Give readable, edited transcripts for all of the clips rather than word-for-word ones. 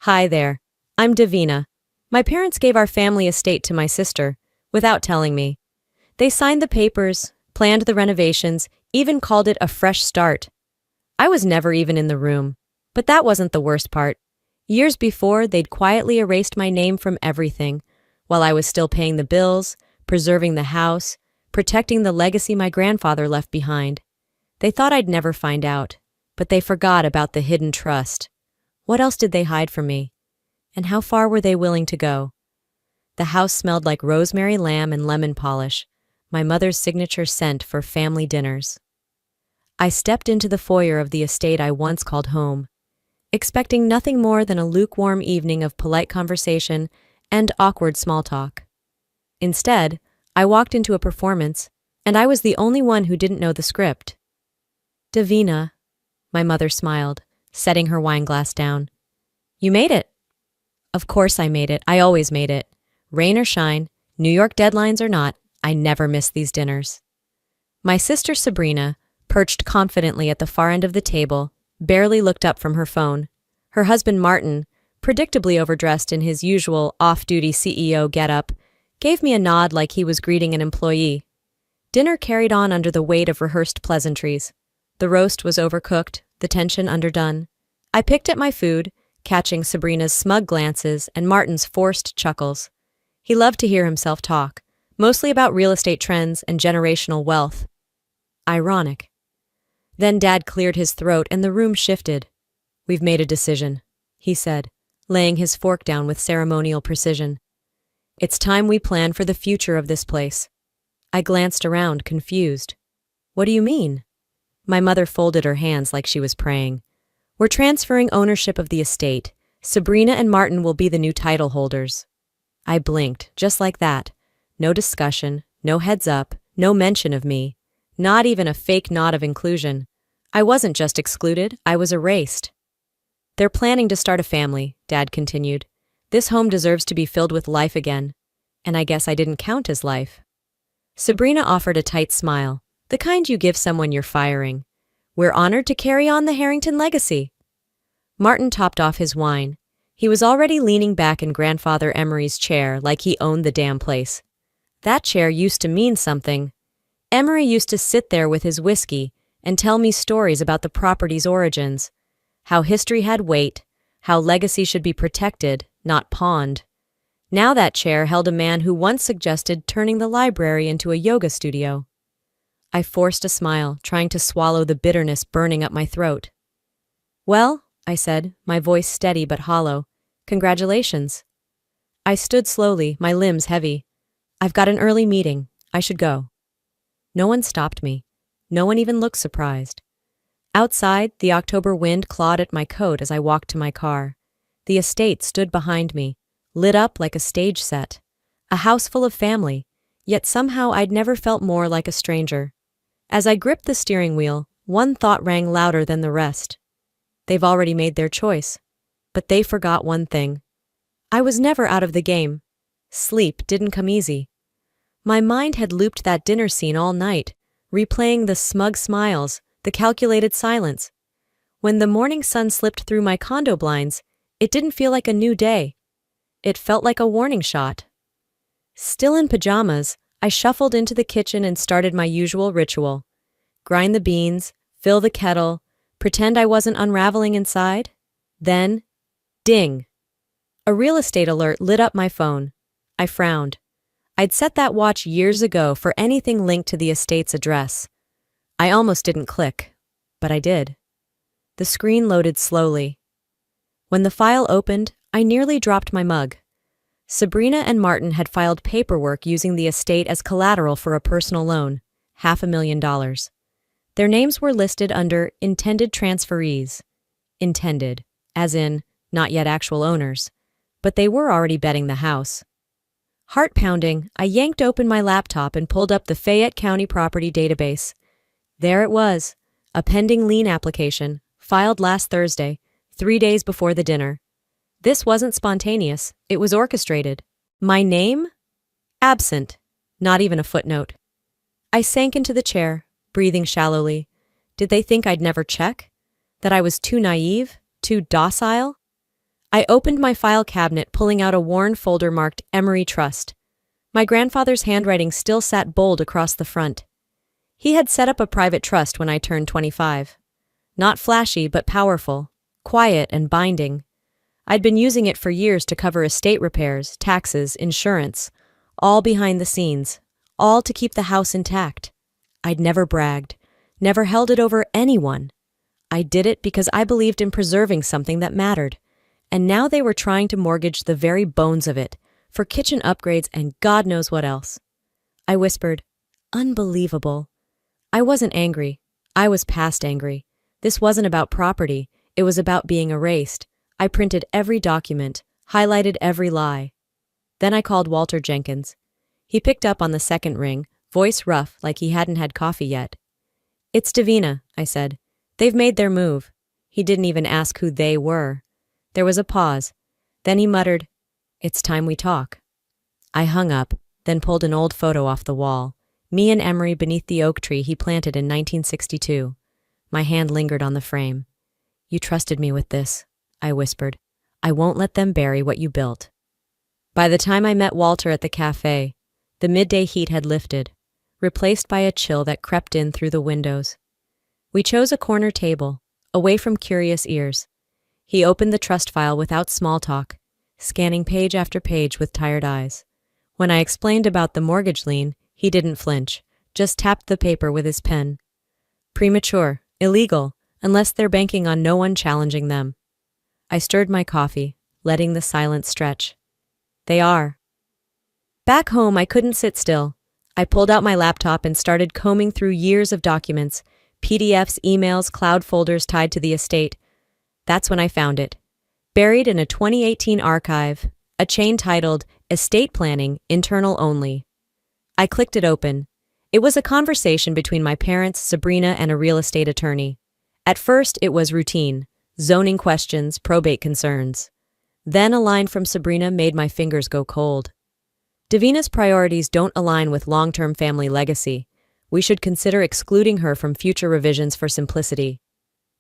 Hi there. I'm Davina. My parents gave our family estate to my sister, without telling me. They signed the papers, planned the renovations, even called it a fresh start. I was never even in the room. But that wasn't the worst part. Years before, they'd quietly erased my name from everything, while I was still paying the bills, preserving the house, protecting the legacy my grandfather left behind. They thought I'd never find out, but they forgot about the hidden trust. What else did they hide from me? And how far were they willing to go? The house smelled like rosemary lamb and lemon polish, my mother's signature scent for family dinners. I stepped into the foyer of the estate I once called home, expecting nothing more than a lukewarm evening of polite conversation and awkward small talk. Instead, I walked into a performance, and I was the only one who didn't know the script. Davina, my mother smiled, setting her wine glass down. You made it. Of course I made it. I always made it. Rain or shine, New York deadlines or not, I never miss these dinners. My sister Sabrina, perched confidently at the far end of the table, barely looked up from her phone. Her husband Martin, predictably overdressed in his usual off-duty CEO getup, gave me a nod like he was greeting an employee. Dinner carried on under the weight of rehearsed pleasantries. The roast was overcooked, the tension underdone. I picked at my food, catching Sabrina's smug glances and Martin's forced chuckles. He loved to hear himself talk, mostly about real estate trends and generational wealth. Ironic. Then Dad cleared his throat and the room shifted. We've made a decision, he said, laying his fork down with ceremonial precision. It's time we plan for the future of this place. I glanced around, confused. What do you mean? My mother folded her hands like she was praying. We're transferring ownership of the estate. Sabrina and Martin will be the new title holders. I blinked, just like that. No discussion, no heads up, no mention of me. Not even a fake nod of inclusion. I wasn't just excluded, I was erased. They're planning to start a family, Dad continued. This home deserves to be filled with life again. And I guess I didn't count as life. Sabrina offered a tight smile, the kind you give someone you're firing. We're honored to carry on the Harrington legacy. Martin topped off his wine. He was already leaning back in Grandfather Emery's chair like he owned the damn place. That chair used to mean something. Emery used to sit there with his whiskey and tell me stories about the property's origins, how history had weight, how legacy should be protected, not pawned. Now that chair held a man who once suggested turning the library into a yoga studio. I forced a smile, trying to swallow the bitterness burning up my throat. Well, I said, my voice steady but hollow, congratulations. I stood slowly, my limbs heavy. I've got an early meeting. I should go. No one stopped me. No one even looked surprised. Outside, the October wind clawed at my coat as I walked to my car. The estate stood behind me, lit up like a stage set. A house full of family, yet somehow I'd never felt more like a stranger. As I gripped the steering wheel, one thought rang louder than the rest. They've already made their choice. But they forgot one thing. I was never out of the game. Sleep didn't come easy. My mind had looped that dinner scene all night, replaying the smug smiles, the calculated silence. When the morning sun slipped through my condo blinds, it didn't feel like a new day. It felt like a warning shot. Still in pajamas, I shuffled into the kitchen and started my usual ritual. Grind the beans, fill the kettle, pretend I wasn't unraveling inside. Then, ding! A real estate alert lit up my phone. I frowned. I'd set that watch years ago for anything linked to the estate's address. I almost didn't click, but I did. The screen loaded slowly. When the file opened, I nearly dropped my mug. Sabrina and Martin had filed paperwork using the estate as collateral for a personal loan, $500,000. Their names were listed under intended transferees. Intended, as in, not yet actual owners. But they were already betting the house. Heart pounding, I yanked open my laptop and pulled up the Fayette County Property Database. There it was, a pending lien application, filed last Thursday, 3 days before the dinner. This wasn't spontaneous, it was orchestrated. My name? Absent. Not even a footnote. I sank into the chair, breathing shallowly. Did they think I'd never check? That I was too naive? Too docile? I opened my file cabinet, pulling out a worn folder marked Emery Trust. My grandfather's handwriting still sat bold across the front. He had set up a private trust when I turned 25. Not flashy, but powerful, quiet and binding. I'd been using it for years to cover estate repairs, taxes, insurance, all behind the scenes, all to keep the house intact. I'd never bragged, never held it over anyone. I did it because I believed in preserving something that mattered, and now they were trying to mortgage the very bones of it, for kitchen upgrades and God knows what else. I whispered, "Unbelievable." I wasn't angry. I was past angry. This wasn't about property. It was about being erased. I printed every document, highlighted every lie. Then I called Walter Jenkins. He picked up on the second ring, voice rough like he hadn't had coffee yet. "It's Davina," I said. "They've made their move." He didn't even ask who they were. There was a pause. Then he muttered, "It's time we talk." I hung up, then pulled an old photo off the wall. Me and Emery beneath the oak tree he planted in 1962. My hand lingered on the frame. "You trusted me with this," I whispered. "I won't let them bury what you built." By the time I met Walter at the cafe, the midday heat had lifted, replaced by a chill that crept in through the windows. We chose a corner table, away from curious ears. He opened the trust file without small talk, scanning page after page with tired eyes. When I explained about the mortgage lien, he didn't flinch, just tapped the paper with his pen. "Premature, illegal, unless they're banking on no one challenging them." I stirred my coffee, letting the silence stretch. "They are." Back home, I couldn't sit still. I pulled out my laptop and started combing through years of documents, PDFs, emails, cloud folders tied to the estate. That's when I found it. Buried in a 2018 archive, a chain titled Estate Planning, Internal Only. I clicked it open. It was a conversation between my parents, Sabrina, and a real estate attorney. At first, it was routine, zoning questions, probate concerns. Then a line from Sabrina made my fingers go cold. "Davina's priorities don't align with long-term family legacy. We should consider excluding her from future revisions for simplicity."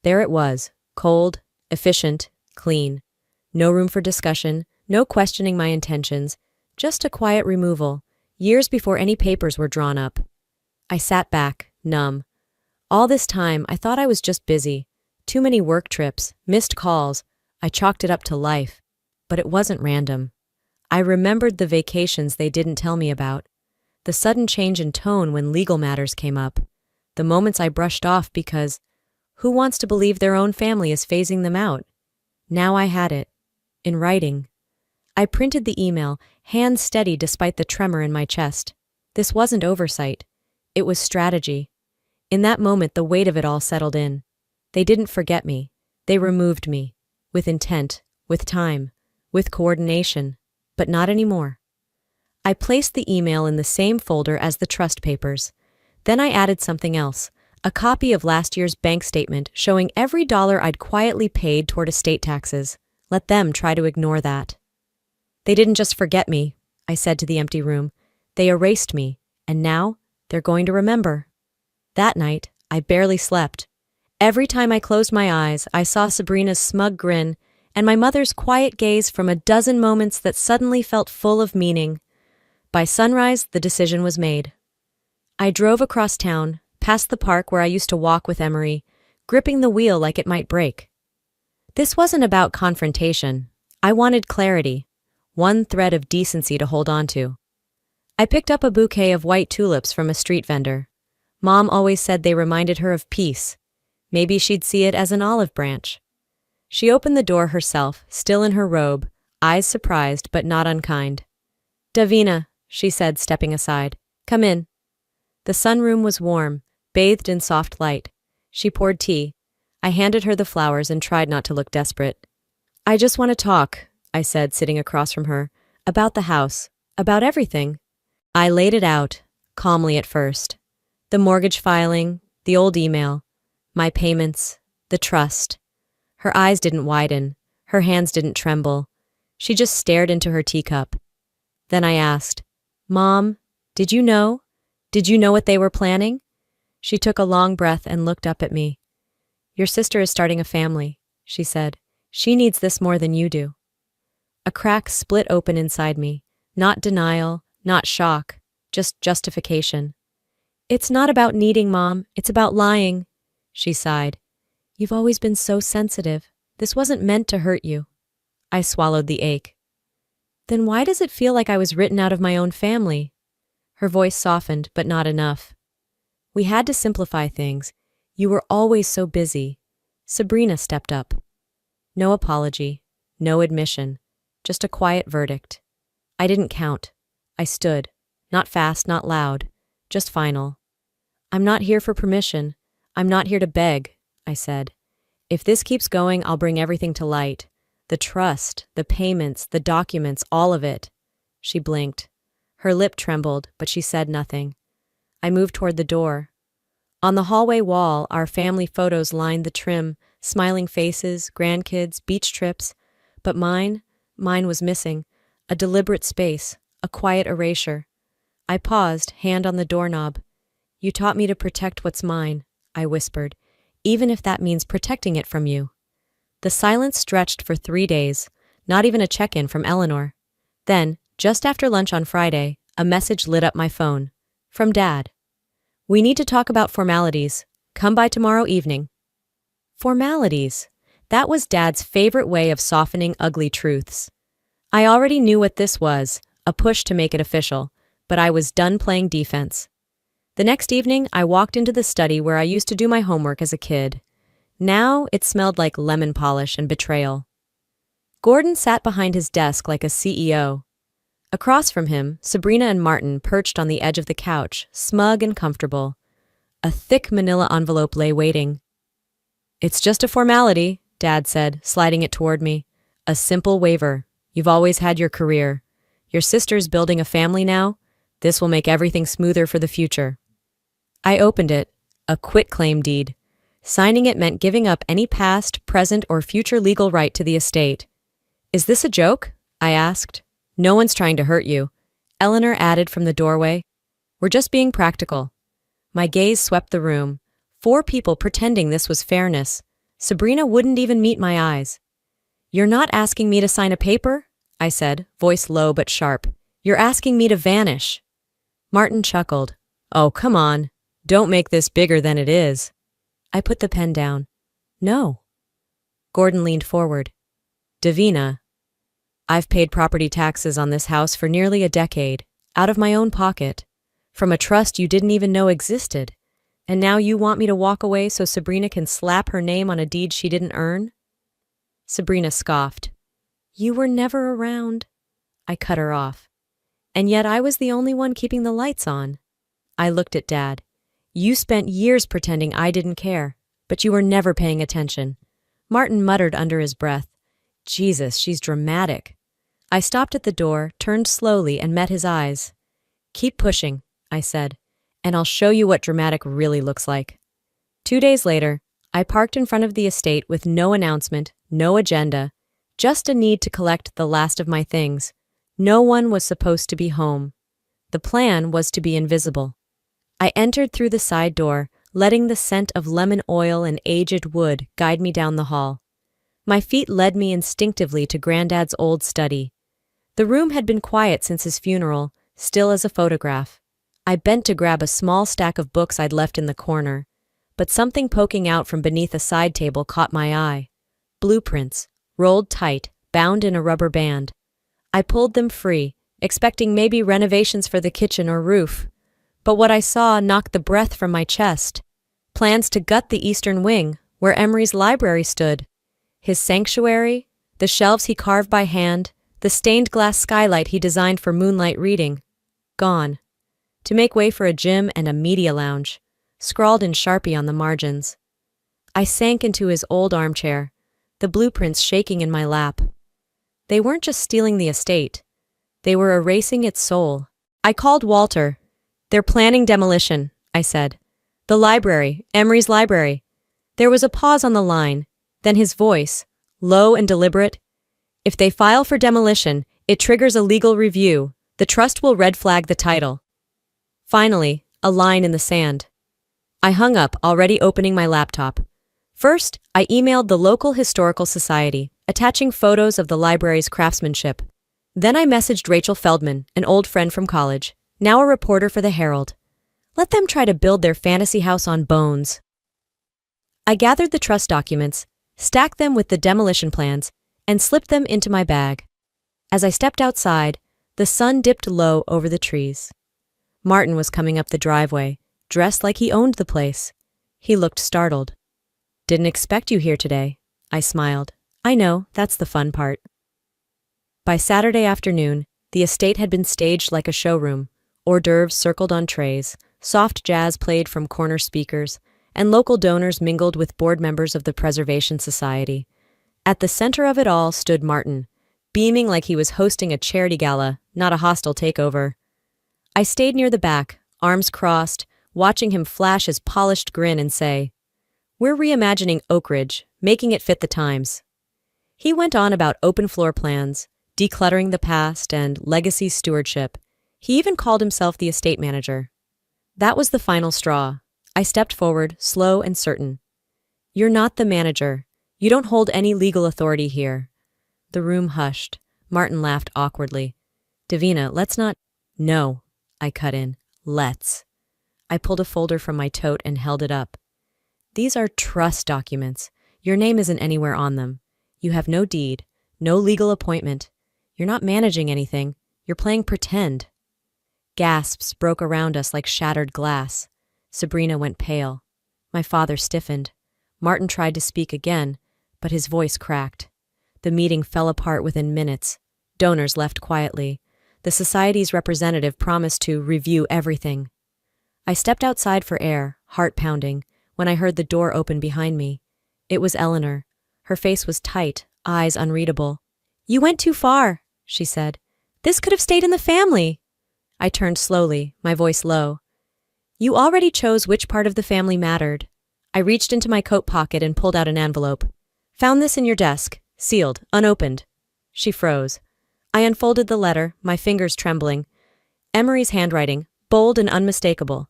There it was, cold, efficient, clean. No room for discussion, no questioning my intentions, just a quiet removal, years before any papers were drawn up. I sat back, numb. All this time, I thought I was just busy. Too many work trips, missed calls. I chalked it up to life. But it wasn't random. I remembered the vacations they didn't tell me about, the sudden change in tone when legal matters came up, the moments I brushed off because who wants to believe their own family is phasing them out? Now I had it. In writing. I printed the email, hands steady despite the tremor in my chest. This wasn't oversight. It was strategy. In that moment, the weight of it all settled in. They didn't forget me. They removed me. With intent, with time, with coordination. But not anymore. I placed the email in the same folder as the trust papers. Then I added something else, a copy of last year's bank statement showing every dollar I'd quietly paid toward estate taxes. Let them try to ignore that. "They didn't just forget me," I said to the empty room. "They erased me, and now they're going to remember." That night, I barely slept. Every time I closed my eyes, I saw Sabrina's smug grin and my mother's quiet gaze from a dozen moments that suddenly felt full of meaning. By sunrise, the decision was made. I drove across town, past the park where I used to walk with Emery, gripping the wheel like it might break. This wasn't about confrontation. I wanted clarity. One thread of decency to hold on to. I picked up a bouquet of white tulips from a street vendor. Mom always said they reminded her of peace. Maybe she'd see it as an olive branch. She opened the door herself, still in her robe, eyes surprised but not unkind. "Davina," she said, stepping aside. "Come in." The sunroom was warm, bathed in soft light. She poured tea. I handed her the flowers and tried not to look desperate. "I just want to talk," I said, sitting across from her, "about the house, about everything." I laid it out, calmly at first. The mortgage filing, the old email, my payments, the trust. Her eyes didn't widen, her hands didn't tremble. She just stared into her teacup. Then I asked, "Mom, did you know? Did you know what they were planning?" She took a long breath and looked up at me. "Your sister is starting a family," she said. "She needs this more than you do." A crack split open inside me. Not denial, not shock, just justification. It's not about needing, Mom. It's about lying, she sighed. You've always been so sensitive. This wasn't meant to hurt you. I swallowed the ache. Then why does it feel like I was written out of my own family? Her voice softened, but not enough. We had to simplify things. You were always so busy. Sabrina stepped up. No apology, no admission, just a quiet verdict. I didn't count. I stood. Not fast, not loud, just final. I'm not here for permission. I'm not here to beg, I said. If this keeps going, I'll bring everything to light. The trust, the payments, the documents, all of it. She blinked. Her lip trembled, but she said nothing. I moved toward the door. On the hallway wall, our family photos lined the trim, smiling faces, grandkids, beach trips. But mine was missing. A deliberate space, a quiet erasure. I paused, hand on the doorknob. You taught me to protect what's mine, I whispered, even if that means protecting it from you. The silence stretched for 3 days, not even a check-in from Eleanor. Then, just after lunch on Friday, a message lit up my phone. From Dad. We need to talk about formalities. Come by tomorrow evening. Formalities. That was Dad's favorite way of softening ugly truths. I already knew what this was, a push to make it official, but I was done playing defense. The next evening, I walked into the study where I used to do my homework as a kid. Now, it smelled like lemon polish and betrayal. Gordon sat behind his desk like a CEO. Across from him, Sabrina and Martin perched on the edge of the couch, smug and comfortable. A thick manila envelope lay waiting. It's just a formality, Dad said, sliding it toward me. A simple waiver. You've always had your career. Your sister's building a family now. This will make everything smoother for the future. I opened it. A quitclaim deed. Signing it meant giving up any past, present, or future legal right to the estate. Is this a joke? I asked. No one's trying to hurt you, Eleanor added from the doorway. We're just being practical. My gaze swept the room. 4 people pretending this was fairness. Sabrina wouldn't even meet my eyes. You're not asking me to sign a paper? I said, voice low but sharp. You're asking me to vanish. Martin chuckled. Oh, come on. Don't make this bigger than it is. I put the pen down. No. Gordon leaned forward. Davina, I've paid property taxes on this house for nearly a decade, out of my own pocket, from a trust you didn't even know existed, and now you want me to walk away so Sabrina can slap her name on a deed she didn't earn? Sabrina scoffed. You were never around. I cut her off. And yet I was the only one keeping the lights on. I looked at Dad. You spent years pretending I didn't care, but you were never paying attention. Martin muttered under his breath. Jesus, she's dramatic. I stopped at the door, turned slowly, and met his eyes. Keep pushing, I said, and I'll show you what dramatic really looks like. 2 days later, I parked in front of the estate with no announcement, no agenda, just a need to collect the last of my things. No one was supposed to be home. The plan was to be invisible. I entered through the side door, letting the scent of lemon oil and aged wood guide me down the hall. My feet led me instinctively to Granddad's old study. The room had been quiet since his funeral, still as a photograph. I bent to grab a small stack of books I'd left in the corner, but something poking out from beneath a side table caught my eye. Blueprints, rolled tight, bound in a rubber band. I pulled them free, expecting maybe renovations for the kitchen or roof. But what I saw knocked the breath from my chest. Plans to gut the eastern wing, where Emery's library stood. His sanctuary, the shelves he carved by hand, the stained glass skylight he designed for moonlight reading. Gone. To make way for a gym and a media lounge, scrawled in Sharpie on the margins. I sank into his old armchair, the blueprints shaking in my lap. They weren't just stealing the estate. They were erasing its soul. I called Walter. They're planning demolition, I said. The library, Emery's library. There was a pause on the line, then his voice, low and deliberate. If they file for demolition, it triggers a legal review. The trust will red flag the title. Finally, a line in the sand. I hung up, already opening my laptop. First, I emailed the local historical society, attaching photos of the library's craftsmanship. Then I messaged Rachel Feldman, an old friend from college, now a reporter for the Herald. Let them try to build their fantasy house on bones. I gathered the trust documents, stacked them with the demolition plans, and slipped them into my bag. As I stepped outside, the sun dipped low over the trees. Martin was coming up the driveway, dressed like he owned the place. He looked startled. "Didn't expect you here today," I smiled. "I know, that's the fun part." By Saturday afternoon, the estate had been staged like a showroom. Hors d'oeuvres circled on trays, soft jazz played from corner speakers, and local donors mingled with board members of the Preservation Society. At the center of it all stood Martin, beaming like he was hosting a charity gala, not a hostile takeover. I stayed near the back, arms crossed, watching him flash his polished grin and say, "We're reimagining Oak Ridge, making it fit the times." He went on about open floor plans, decluttering the past, and legacy stewardship. He even called himself the estate manager. That was the final straw. I stepped forward, slow and certain. "You're not the manager. You don't hold any legal authority here." The room hushed. Martin laughed awkwardly. "Davina, let's not—" "No," I cut in. "Let's." I pulled a folder from my tote and held it up. "These are trust documents. Your name isn't anywhere on them. You have no deed, no legal appointment. You're not managing anything. You're playing pretend." Gasps broke around us like shattered glass. Sabrina went pale. My father stiffened. Martin tried to speak again, but his voice cracked. The meeting fell apart within minutes. Donors left quietly. The society's representative promised to review everything. I stepped outside for air, heart pounding, when I heard the door open behind me. It was Eleanor. Her face was tight, eyes unreadable. "You went too far," she said. "This could have stayed in the family." I turned slowly, my voice low. "You already chose which part of the family mattered." I reached into my coat pocket and pulled out an envelope. "Found this in your desk, sealed, unopened." She froze. I unfolded the letter, my fingers trembling. Emery's handwriting, bold and unmistakable.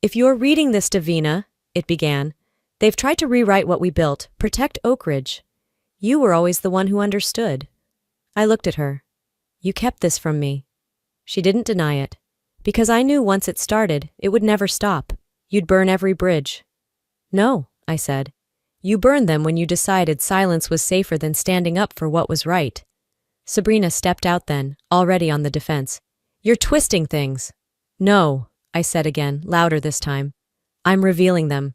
"If you're reading this, Davina," it began, "they've tried to rewrite what we built, protect Oak Ridge. You were always the one who understood." I looked at her. "You kept this from me." She didn't deny it. "Because I knew once it started, it would never stop. You'd burn every bridge." "No," I said. "You burned them when you decided silence was safer than standing up for what was right." Sabrina stepped out then, already on the defense. "You're twisting things." "No," I said again, louder this time. "I'm revealing them."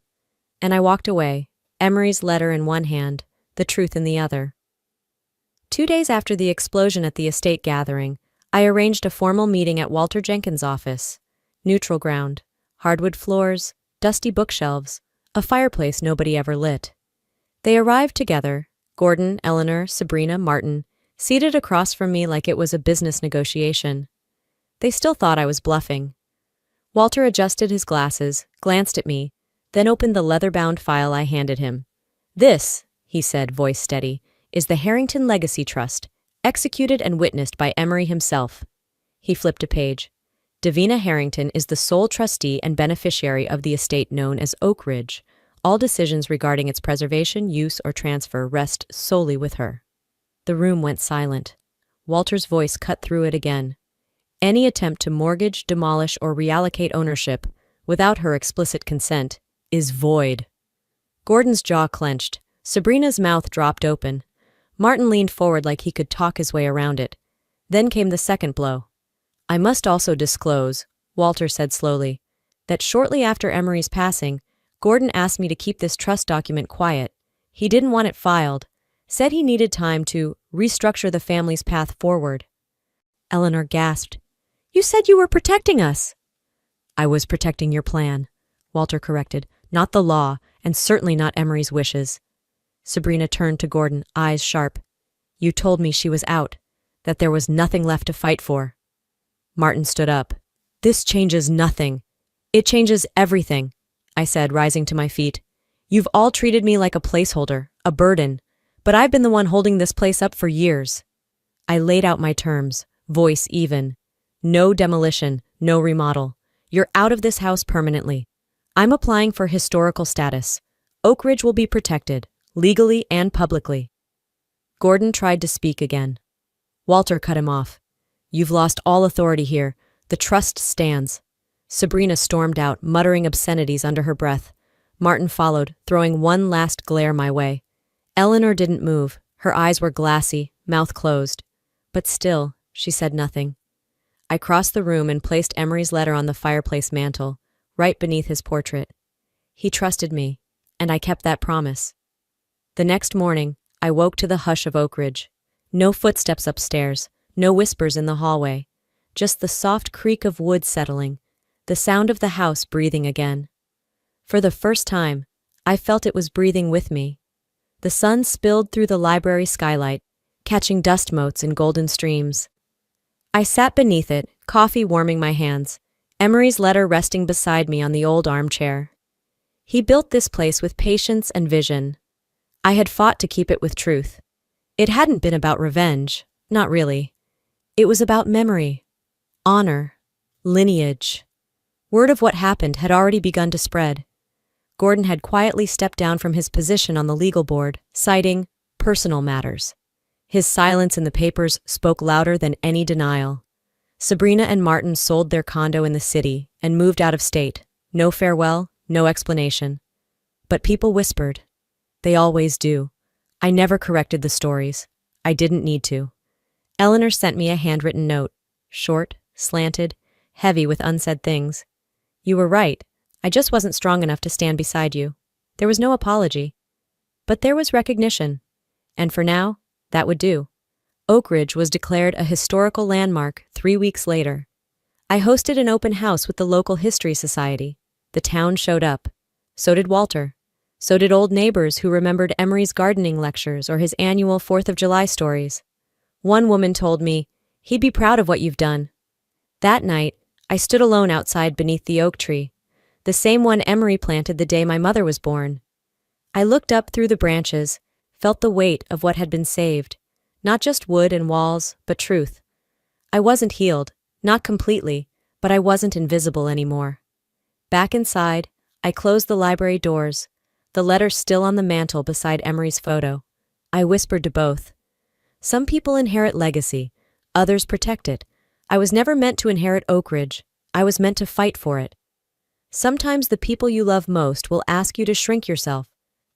And I walked away, Emery's letter in one hand, the truth in the other. 2 days after the explosion at the estate gathering, I arranged a formal meeting at Walter Jenkins' office. Neutral ground, hardwood floors, dusty bookshelves, a fireplace nobody ever lit. They arrived together, Gordon, Eleanor, Sabrina, Martin, seated across from me like it was a business negotiation. They still thought I was bluffing. Walter adjusted his glasses, glanced at me, then opened the leather-bound file I handed him. "This," he said, voice steady, "is the Harrington Legacy Trust, executed and witnessed by Emery himself." He flipped a page. "Davina Harrington is the sole trustee and beneficiary of the estate known as Oak Ridge. All decisions regarding its preservation, use, or transfer rest solely with her." The room went silent. Walter's voice cut through it again. "Any attempt to mortgage, demolish, or reallocate ownership, without her explicit consent, is void." Gordon's jaw clenched. Sabrina's mouth dropped open. Martin leaned forward like he could talk his way around it. Then came the second blow. "I must also disclose," Walter said slowly, "that shortly after Emery's passing, Gordon asked me to keep this trust document quiet. He didn't want it filed, said he needed time to restructure the family's path forward." Eleanor gasped. "You said you were protecting us." "I was protecting your plan," Walter corrected, "not the law, and certainly not Emery's wishes." Sabrina turned to Gordon, eyes sharp. "You told me she was out, that there was nothing left to fight for." Martin stood up. "This changes nothing. It changes everything," I said, rising to my feet. "You've all treated me like a placeholder, a burden, but I've been the one holding this place up for years." I laid out my terms, voice even. "No demolition, no remodel. You're out of this house permanently. I'm applying for historical status. Oak Ridge will be protected, legally and publicly." Gordon tried to speak again. Walter cut him off. You've lost all authority here. The trust stands. Sabrina stormed out, muttering obscenities under her breath. Martin followed, throwing one last glare my way. Eleanor didn't move. Her eyes were glassy, mouth closed. But still, she said nothing. I crossed the room and placed Emery's letter on the fireplace mantel, right beneath his portrait. He trusted me, and I kept that promise. The next morning, I woke to the hush of Oak Ridge. No footsteps upstairs, no whispers in the hallway, just the soft creak of wood settling, the sound of the house breathing again. For the first time, I felt it was breathing with me. The sun spilled through the library skylight, catching dust motes in golden streams. I sat beneath it, coffee warming my hands, Emery's letter resting beside me on the old armchair. He built this place with patience and vision. I had fought to keep it with truth. It hadn't been about revenge, not really. It was about memory, honor, lineage. Word of what happened had already begun to spread. Gordon had quietly stepped down from his position on the legal board, citing personal matters. His silence in the papers spoke louder than any denial. Sabrina and Martin sold their condo in the city and moved out of state. No farewell, no explanation. But people whispered. They always do. I never corrected the stories. I didn't need to. Eleanor sent me a handwritten note. Short, slanted, heavy with unsaid things. You were right. I just wasn't strong enough to stand beside you. There was no apology. But there was recognition. And for now, that would do. Oak Ridge was declared a historical landmark 3 weeks later. I hosted an open house with the local history society. The town showed up. So did Walter. So did old neighbors who remembered Emery's gardening lectures or his annual 4th of July stories. One woman told me, he'd be proud of what you've done. That night, I stood alone outside beneath the oak tree, the same one Emery planted the day my mother was born. I looked up through the branches, felt the weight of what had been saved, not just wood and walls, but truth. I wasn't healed, not completely, but I wasn't invisible anymore. Back inside, I closed the library doors, the letter still on the mantel beside Emery's photo. I whispered to both. Some people inherit legacy, others protect it. I was never meant to inherit Oak Ridge. I was meant to fight for it. Sometimes the people you love most will ask you to shrink yourself,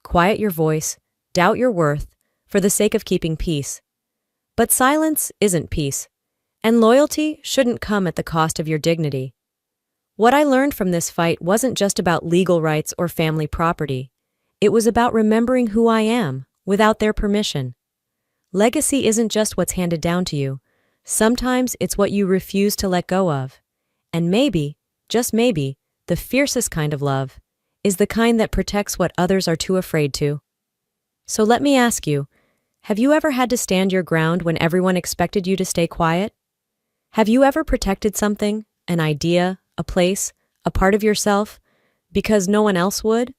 quiet your voice, doubt your worth, for the sake of keeping peace. But silence isn't peace, and loyalty shouldn't come at the cost of your dignity. What I learned from this fight wasn't just about legal rights or family property. It was about remembering who I am, without their permission. Legacy isn't just what's handed down to you. Sometimes it's what you refuse to let go of. And maybe, just maybe, the fiercest kind of love is the kind that protects what others are too afraid to. So let me ask you, have you ever had to stand your ground when everyone expected you to stay quiet? Have you ever protected something, an idea, a place, a part of yourself, because no one else would?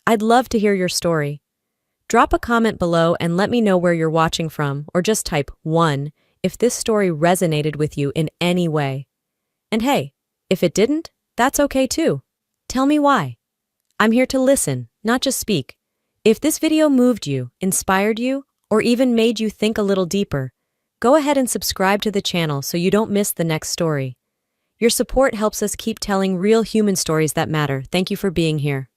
I'd love to hear your story. Drop a comment below and let me know where you're watching from, or just type 1 if this story resonated with you in any way. And hey, if it didn't, that's okay too. Tell me why. I'm here to listen, not just speak. If this video moved you, inspired you, or even made you think a little deeper, go ahead and subscribe to the channel so you don't miss the next story. Your support helps us keep telling real human stories that matter. Thank you for being here.